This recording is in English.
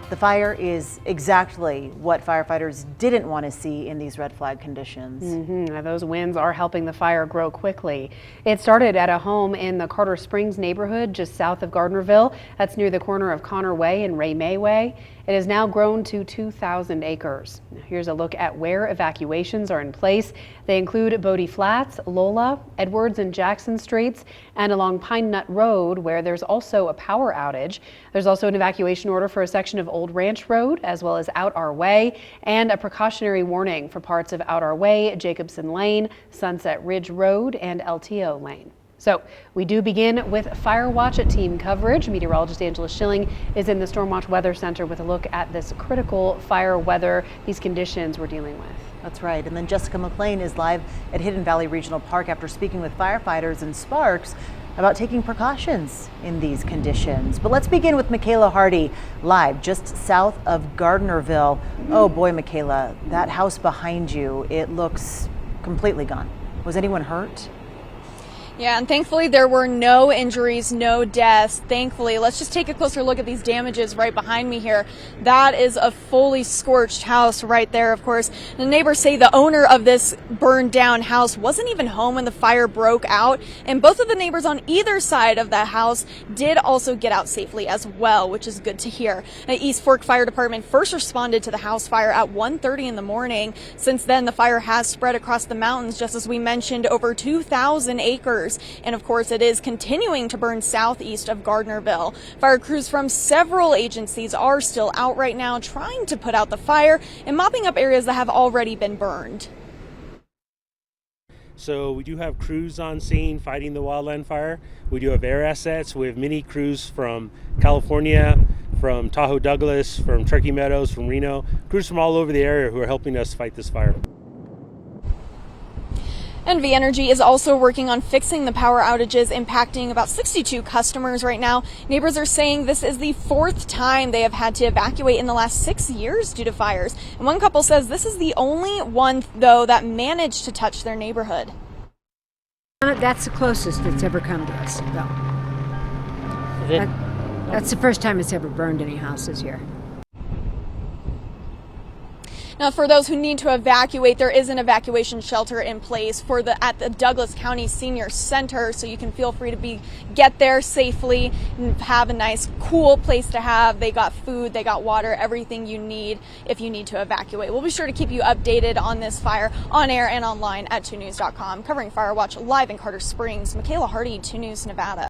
The fire is exactly what firefighters didn't want to see in these red flag conditions. Now, those winds are helping the fire grow quickly. It started at a home in the Carter Springs neighborhood just south of Gardnerville. That's near the corner of Connor Way and Ray May Way. It has now grown to 2,000 acres. Now, here's a look at where evacuations are in place. They include Bodie Flats, Lola, Edwards and Jackson Streets, and along Pine Nut Road, where there's also a power outage. There's also an evacuation order for a section of Old Ranch Road, as well as Out Our Way, and a precautionary warning for parts of Out Our Way, Jacobson Lane, Sunset Ridge Road, and LTO Lane. So we do begin with Fire Watch team coverage. Meteorologist Angela Schilling is in the Stormwatch Weather Center with a look at this critical fire weather, these conditions we're dealing with. That's right. And then Jessica McLean is live at Hidden Valley Regional Park after speaking with firefighters and Sparks about taking precautions in these conditions. But let's begin with Michaela Hardy live just south of Gardnerville. Oh boy, Michaela, that house behind you, it looks completely gone. Was anyone hurt? Yeah, and thankfully there were no injuries, no deaths. Thankfully, let's just take a closer look at these damages right behind me here. That is a fully scorched house right there, of course. The neighbors say the owner of this burned down house wasn't even home when the fire broke out. And both of the neighbors on either side of that house did also get out safely as well, which is good to hear. The East Fork Fire Department first responded to the house fire at 1:30 in the morning. Since then, the fire has spread across the mountains, just as we mentioned, over 2,000 acres. And of course, it is continuing to burn southeast of Gardnerville. Fire crews from several agencies are still out right now trying to put out the fire and mopping up areas that have already been burned. So we do have crews on scene fighting the wildland fire. We do have air assets. We have many crews from California, from Tahoe Douglas, from Turkey Meadows, from Reno, crews from all over the area who are helping us fight this fire. NV Energy is also working on fixing the power outages impacting about 62 customers right now. Neighbors are saying this is the fourth time they have had to evacuate in the last 6 years due to fires. And one couple says this is the only one, though, that managed to touch their neighborhood. That's the closest it's ever come to us, though. That's the first time it's ever burned any houses here. Now, for those who need to evacuate, there is an evacuation shelter in place at the Douglas County Senior Center, so you can feel free to get there safely and have a nice, cool place to have. They got food, they got water, everything you need if you need to evacuate. We'll be sure to keep you updated on this fire on air and online at 2news.com. Covering Fire Watch live in Carter Springs, Michaela Hardy, 2 News Nevada.